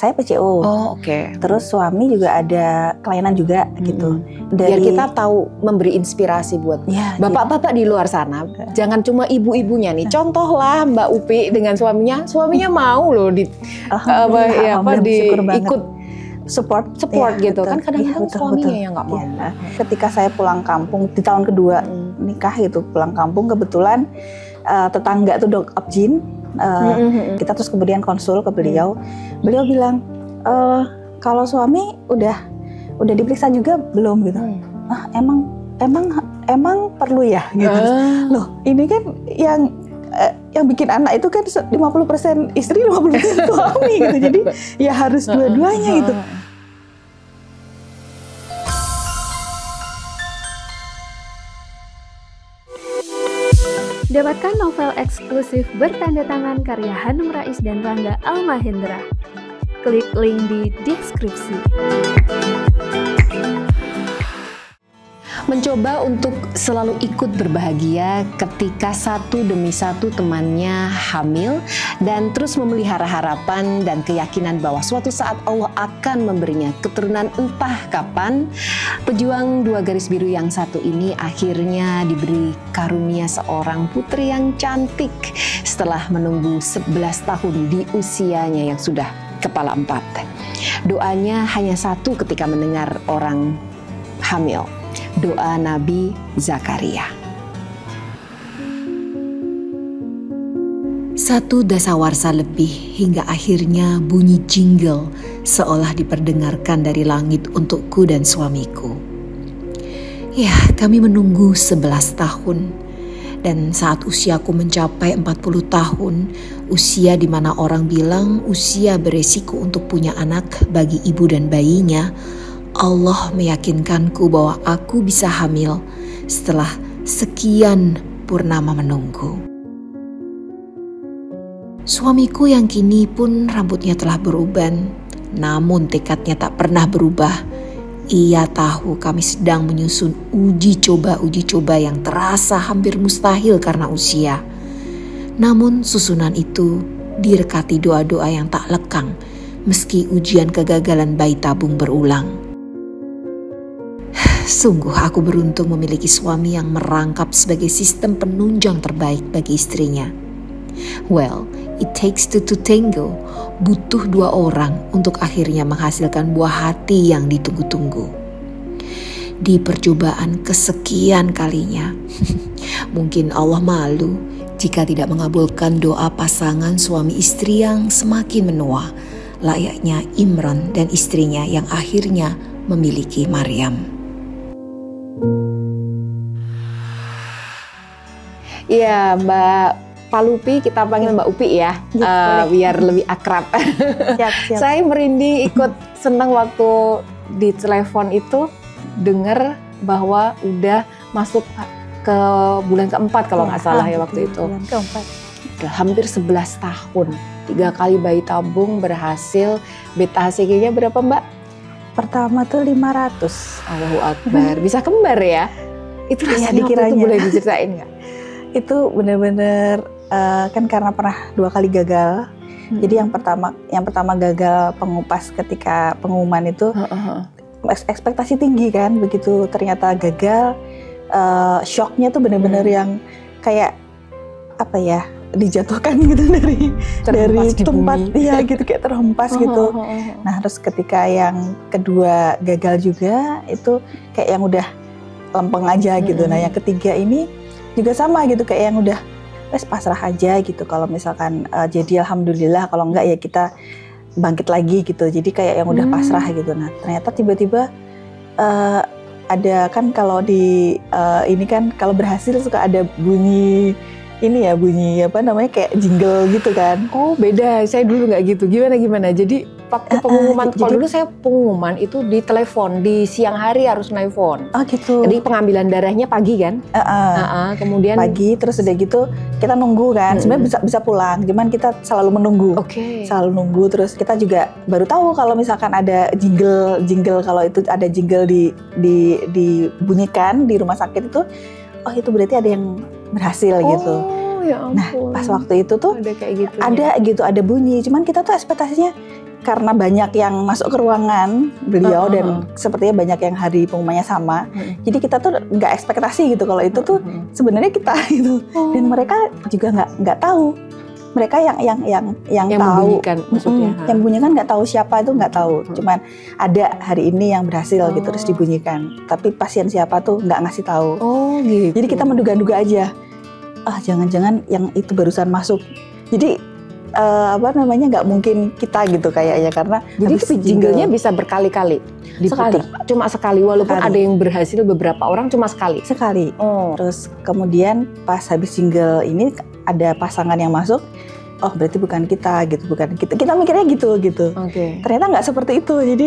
saya PCO. Oh, oke. Terus suami juga ada kelainan juga gitu. Biar kita tahu memberi inspirasi buat bapak-bapak di luar sana. Jangan cuma ibu-ibunya nih. Contohlah Mbak Upi dengan suaminya mau loh ikut support gitu kan. Kadang-kadang suaminya yang nggak mau. Ketika saya pulang kampung di tahun kedua nikah itu, pulang kampung kebetulan tetangga tuh Dok Abjin. Kita terus kemudian konsul ke beliau. Beliau bilang, kalau suami udah diperiksa juga belum gitu. Emang perlu ya gitu. Loh, ini kan yang bikin anak itu kan 50% istri, 50% suami gitu. Jadi ya harus dua-duanya gitu. Dapatkan novel eksklusif bertanda tangan karya Hanum Rais dan Rangga Almahendra. Klik link di deskripsi. Mencoba untuk selalu ikut berbahagia ketika satu demi satu temannya hamil dan terus memelihara harapan dan keyakinan bahwa suatu saat Allah akan memberinya keturunan entah kapan. Pejuang 2 garis biru yang satu ini akhirnya diberi karunia seorang putri yang cantik setelah menunggu 11 tahun di usianya yang sudah kepala 4. Doanya hanya satu ketika mendengar orang hamil. Doa Nabi Zakaria. 1 dasawarsa lebih hingga akhirnya bunyi jingle seolah diperdengarkan dari langit untukku dan suamiku. Ya, kami menunggu 11 tahun. Dan saat usiaku mencapai 40 tahun, usia di mana orang bilang usia beresiko untuk punya anak bagi ibu dan bayinya, Allah meyakinkanku bahwa aku bisa hamil setelah sekian purnama menunggu. Suamiku yang kini pun rambutnya telah beruban, namun tekadnya tak pernah berubah. Ia tahu kami sedang menyusun uji coba yang terasa hampir mustahil karena usia. Namun susunan itu direkati doa-doa yang tak lekang meski ujian kegagalan bayi tabung berulang. Sungguh aku beruntung memiliki suami yang merangkap sebagai sistem penunjang terbaik bagi istrinya. Well, it takes two to tango. Butuh 2 orang untuk akhirnya menghasilkan buah hati yang ditunggu-tunggu. Di percobaan kesekian kalinya, mungkin Allah malu jika tidak mengabulkan doa pasangan suami istri yang semakin menua, layaknya Imran dan istrinya yang akhirnya memiliki Maryam. Iya, Mbak Palupi, kita panggil Mbak Upi ya, biar lebih akrab. Siap. Saya merinding ikut senang waktu di telepon itu dengar bahwa udah masuk ke bulan keempat kalau nggak salah ya waktu itu. Bulan keempat. Hampir 11 tahun, 3 kali bayi tabung berhasil. Beta HCG-nya berapa Mbak? Pertama tuh 500. Allahu Akbar, bisa kembar ya? Itu rasanya waktu itu boleh diceritain nggak? Itu benar-benar kan karena pernah 2 kali gagal. Jadi yang pertama gagal pengupas ketika pengumuman itu ekspektasi tinggi kan, begitu ternyata gagal, shocknya tuh benar-benar yang kayak apa ya, dijatuhkan gitu dari tempat ya gitu, kayak terhempas gitu. Nah terus ketika yang kedua gagal juga itu kayak yang udah lempeng aja gitu. Nah yang ketiga ini juga sama gitu, kayak yang udah pasrah aja gitu. Kalau misalkan jadi alhamdulillah, kalau enggak ya kita bangkit lagi gitu. Jadi kayak yang udah pasrah gitu. Nah ternyata tiba-tiba ada kan kalau di ini kan kalau berhasil suka ada bunyi ini ya, bunyi apa namanya kayak jingle gitu kan. Oh beda, saya dulu nggak gitu. Gimana? Jadi waktu pengumuman, kalau dulu saya pengumuman itu di telepon, di siang hari harus nelfon. Oh gitu. Jadi pengambilan darahnya pagi kan? Kemudian pagi, terus udah gitu kita nunggu kan. Sebenarnya bisa pulang, cuman kita selalu menunggu. Selalu nunggu, terus kita juga baru tahu kalau misalkan ada jingle kalau itu ada jingle dibunyikan di rumah sakit itu, oh itu berarti ada yang berhasil gitu. Ya ampun. Nah pas waktu itu tuh ada kayak gitu. Ada bunyi, cuman kita tuh ekspektasinya karena banyak yang masuk ke ruangan beliau dan sepertinya banyak yang hari pengumumannya sama. Jadi kita tuh nggak ekspektasi gitu kalau itu tuh sebenarnya kita gitu. Dan mereka juga nggak tahu. Mereka yang tahu, membunyikan, maksudnya. Yang membunyikan nggak tahu siapa itu nggak tahu. Cuman ada hari ini yang berhasil gitu terus dibunyikan. Tapi pasien siapa tuh nggak ngasih tahu. Oh gitu. Jadi kita menduga-duga aja. Jangan-jangan yang itu barusan masuk. Jadi nggak mungkin kita gitu kayaknya karena jadi jinglenya bisa berkali-kali diputar. Cuma sekali walaupun ada yang berhasil beberapa orang cuma sekali. Terus kemudian pas habis jingle ini ada pasangan yang masuk, berarti bukan kita gitu, bukan kita mikirnya gitu. Ternyata nggak seperti itu. Jadi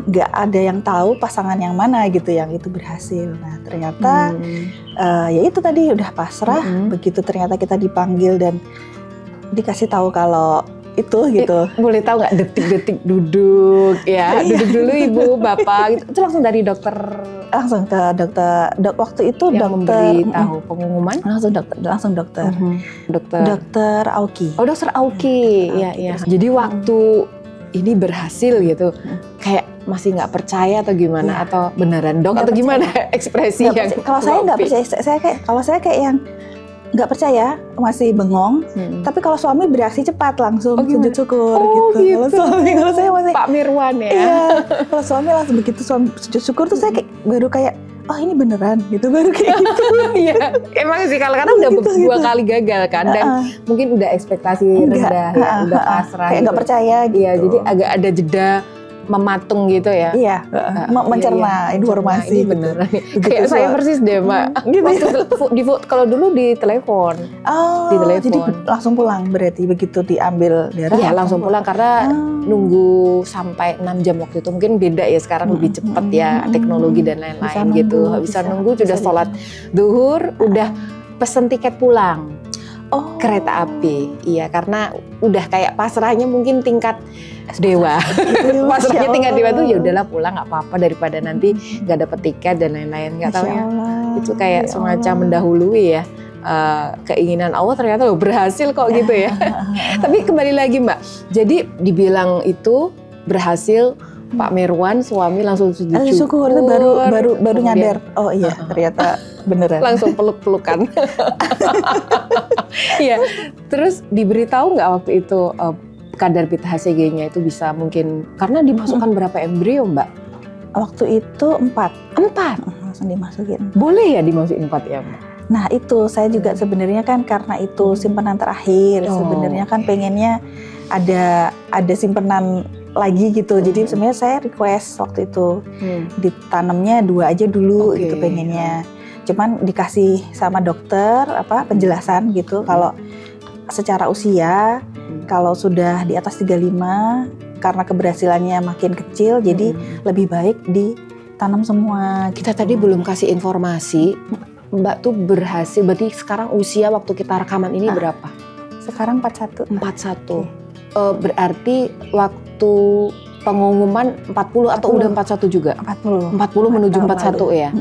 nggak ada yang tahu pasangan yang mana gitu yang itu berhasil. Nah ternyata ya itu tadi udah pasrah. Begitu ternyata kita dipanggil dan dikasih tahu kalau itu gitu. Boleh tahu nggak detik-detik duduk ya? Duduk dulu ibu, bapak gitu. Itu langsung dari dokter? Langsung ke dokter. Waktu itu yang dokter memberi tahu pengumuman? Langsung dokter. Dokter Auki. Oh dokter Auki, ya. Jadi waktu ini berhasil gitu, kayak masih nggak percaya atau gimana? Atau beneran dok? Atau gimana ekspresi yang? Kalau saya nggak percaya, saya kayak yang nggak percaya, masih bengong. Tapi kalau suami bereaksi cepat langsung sujud syukur gitu. Kalau saya masih Pak Mirwan ya. Iya. Kalau suami langsung begitu suami sujud syukur tuh saya baru kayak ini beneran gitu, baru kayak gitu. Iya. Emang sih karena udah dua kali gagal kan dan mungkin udah ekspektasi rendah ya, udah pasrah. Kayak nggak percaya gitu. Iya, jadi agak ada jeda mematung gitu ya. Iya, mencerna informasi. Ini beneran nih. Kayak saya persis deh, Mbak. Kalau dulu di telepon. Jadi langsung pulang berarti begitu diambil darah. Iya, langsung pulang karena nunggu sampai 6 jam waktu itu. Mungkin beda ya sekarang lebih cepat ya teknologi dan lain-lain gitu. Bisa nunggu sudah sholat zuhur, udah pesen tiket pulang. Kereta api. Iya, karena udah kayak pasrahnya mungkin tingkat dewa. Pasrahnya tingkat dewa tuh ya udahlah pulang nggak apa-apa daripada nanti nggak dapet tiket dan lain-lain. Nggak tahu ya. Itu kayak semacam mendahului ya keinginan Allah, ternyata berhasil kok gitu ya. Tapi kembali lagi Mbak. Jadi dibilang itu berhasil, Pak Mirwan suami langsung sujud syukur. Itu baru nyadar. Oh iya, ternyata beneran. Langsung peluk-pelukan. Iya. Terus diberitahu nggak waktu itu kadar beta HCG-nya itu bisa mungkin karena dimasukkan berapa embrio Mbak? Waktu itu 4. Langsung dimasukin. Boleh ya dimasukin 4 ya Mbak? Nah itu saya juga sebenarnya kan karena itu simpanan terakhir. Sebenarnya kan pengennya ada simpanan lagi gitu. Jadi sebenarnya saya request waktu itu ditanamnya 2 aja dulu gitu pengennya. Cuman dikasih sama dokter penjelasan gitu kalau secara usia kalau sudah di atas 35 karena keberhasilannya makin kecil jadi lebih baik ditanam semua. Kita tadi belum kasih informasi Mbak tuh berhasil, berarti sekarang usia waktu kita rekaman ini berapa? Sekarang 41. Berarti waktu pengumuman 40 atau udah 41 juga? 40 menuju 41 ya?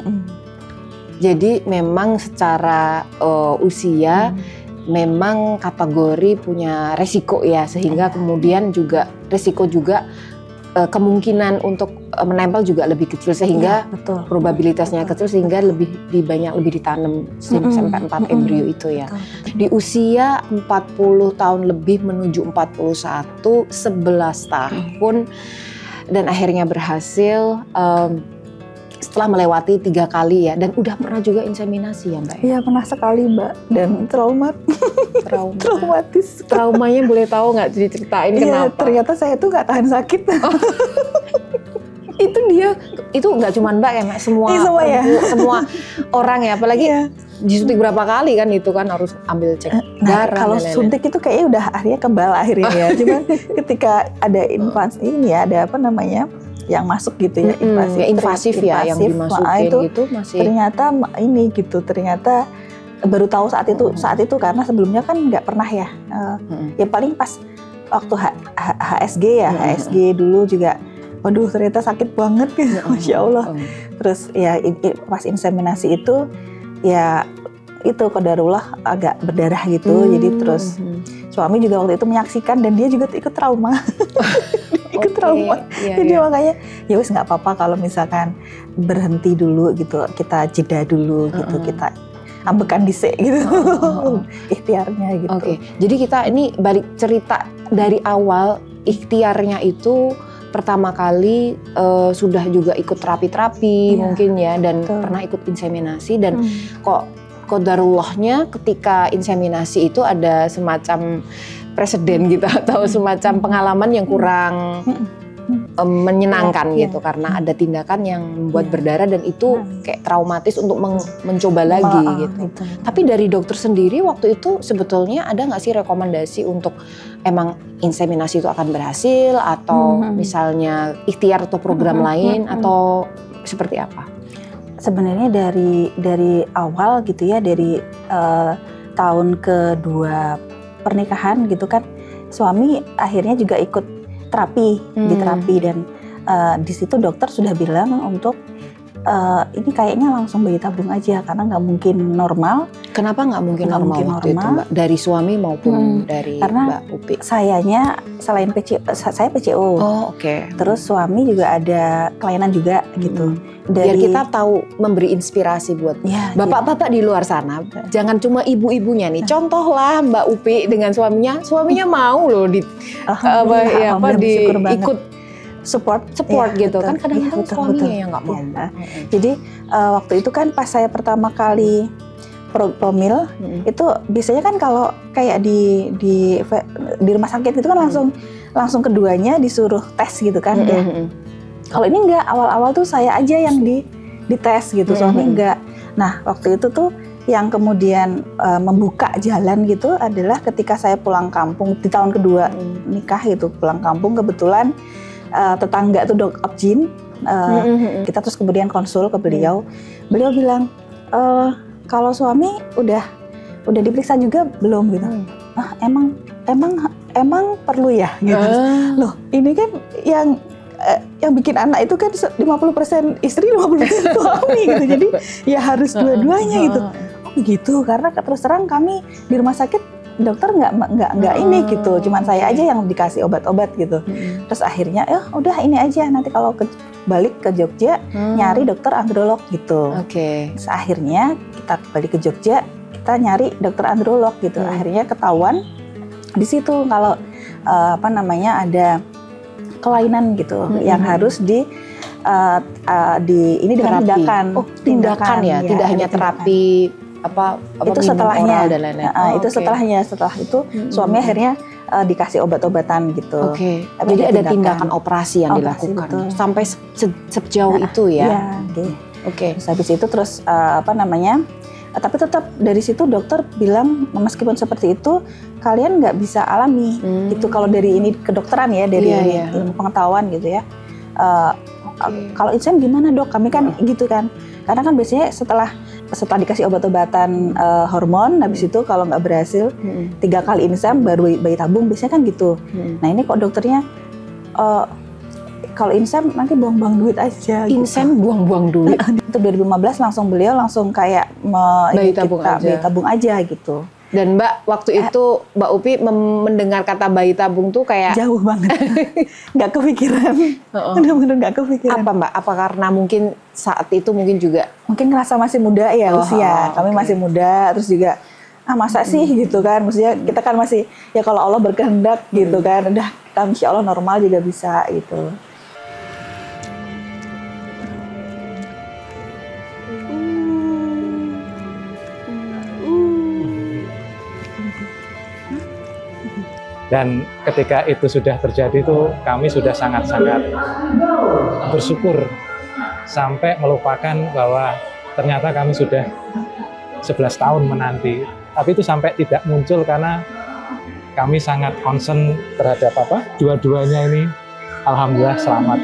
Jadi memang secara usia memang kategori punya resiko ya, sehingga kemudian juga resiko juga kemungkinan untuk menempel juga lebih kecil sehingga probabilitasnya kecil sehingga lebih ditanam sampai 4 embrio itu ya. Di usia 40 tahun lebih menuju 41, 11 tahun dan akhirnya berhasil setelah melewati 3 kali ya, dan udah pernah juga inseminasi ya Mbak? Iya pernah sekali Mbak, dan traumatis. Traumanya boleh tahu nggak, diceritain kenapa? Ternyata saya tuh nggak tahan sakit. Itu nggak cuma Mbak ya Mbak, semua orang ya, apalagi disuntik berapa kali kan itu kan harus ambil cek darah. Kalau suntik itu kayaknya udah akhirnya kebal akhirnya ya. Cuman ketika ada ada yang masuk gitu ya, invasif yang dimasukin itu masih ternyata baru tahu saat itu karena sebelumnya kan nggak pernah ya. Ya paling pas waktu HSG dulu juga, waduh ternyata sakit banget gitu, Masya Allah. Terus ya pas inseminasi itu ya itu qadarullah agak berdarah gitu, jadi terus suami juga waktu itu menyaksikan dan dia juga ikut trauma. Ikut trauma. Jadi makanya ya wis nggak apa-apa kalau misalkan berhenti dulu gitu, kita jeda dulu gitu, kita ambekan dhisik gitu. Ikhtiarnya gitu. Oke. Jadi kita ini balik cerita dari awal, ikhtiarnya itu pertama kali sudah juga ikut terapi-terapi mungkin ya, dan pernah ikut inseminasi, dan kok qadarullahnya ketika inseminasi itu ada semacam presiden gitu atau semacam pengalaman yang kurang menyenangkan gitu, karena ada tindakan yang membuat berdarah dan itu kayak traumatis untuk mencoba lagi gitu. Tapi dari dokter sendiri waktu itu sebetulnya ada nggak sih rekomendasi untuk emang inseminasi itu akan berhasil, atau misalnya ikhtiar atau program lain, atau seperti apa? Sebenarnya dari awal gitu ya, dari tahun kedua pernikahan gitu kan, suami akhirnya juga ikut terapi, di terapi, dan di situ dokter sudah bilang untuk ini kayaknya langsung bayi tabung aja karena nggak mungkin normal. Kenapa nggak mungkin normal waktu itu, Mbak? Dari suami maupun dari karena Mbak Upi? Sayanya selain saya PCO. Oh, oke. Terus suami juga ada kelainan juga gitu. Biar kita tahu, memberi inspirasi buat bapak-bapak di luar sana. Jangan cuma ibu-ibunya nih. Contohlah Mbak Upi dengan suaminya mau loh ikut support gitu kan, kadang-kadang suaminya yang nggak mau. Jadi waktu itu kan pas saya pertama kali promil itu biasanya kan kalau kayak di rumah sakit itu kan langsung keduanya disuruh tes gitu kan ya. Kalau ini enggak, awal-awal tuh saya aja yang dites gitu, suami enggak. Nah waktu itu tuh yang kemudian membuka jalan gitu adalah ketika saya pulang kampung di tahun kedua nikah itu, pulang kampung kebetulan tetangga tuh Dok Opjin, kita terus kemudian konsul ke beliau. Beliau bilang, kalau suami udah diperiksa juga belum gitu. Emang perlu ya gitu. Loh ini kan yang bikin anak itu kan 50% istri 50% suami gitu. Jadi ya harus dua-duanya gitu. Oh begitu, karena terus terang kami di rumah sakit dokter nggak ini gitu, cuman saya aja yang dikasih obat-obat gitu. Terus akhirnya udah ini aja, nanti kalau balik ke Jogja nyari dokter androlog gitu. Terus akhirnya kita balik ke Jogja, kita nyari dokter androlog gitu. Akhirnya ketahuan di situ kalau ada kelainan gitu yang harus ini dengan tindakan. Oh, tindakan ya, tidak hanya terapi itu setelahnya dan lain-lain. Itu setelahnya, setelah itu suami akhirnya dikasih obat-obatan gitu. Jadi ada tindakan operasi yang dilakukan. Betul. Sampai sejauh itu ya. Terus habis itu terus tapi tetap dari situ dokter bilang meskipun seperti itu kalian nggak bisa alami. Itu kalau dari ini kedokteran ya, dari ilmu pengetahuan gitu ya. Kalau insem gimana dok? Kami kan gitu kan. Karena kan biasanya setelah dikasih obat-obatan hormon, habis itu kalau nggak berhasil 3 kali insem baru bayi tabung, biasanya kan gitu. Nah ini kok dokternya kalau insem nanti buang-buang duit aja. Insem gitu. Buang-buang duit. Itu 2015 beliau langsung kayak bayi tabung aja gitu. Dan Mbak waktu itu Mbak Upi mendengar kata bayi tabung tuh kayak jauh banget, nggak kepikiran, benar-benar nggak kepikiran. Apa Mbak? Apa karena mungkin saat itu mungkin ngerasa masih muda ya usia, kami masih muda, terus juga masa sih gitu kan, maksudnya kita kan masih ya kalau Allah berkehendak gitu kan, udah insya Allah normal juga bisa gitu. Dan ketika itu sudah terjadi tuh kami sudah sangat-sangat bersyukur sampai melupakan bahwa ternyata kami sudah 11 tahun menanti. Tapi itu sampai tidak muncul karena kami sangat concern terhadap dua-duanya ini. Alhamdulillah selamat.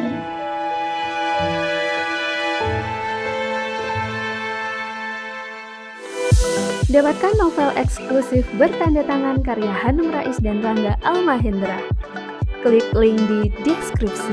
Dapatkan novel eksklusif bertanda tangan karya Hanum Rais dan Rangga Almahendra. Klik link di deskripsi.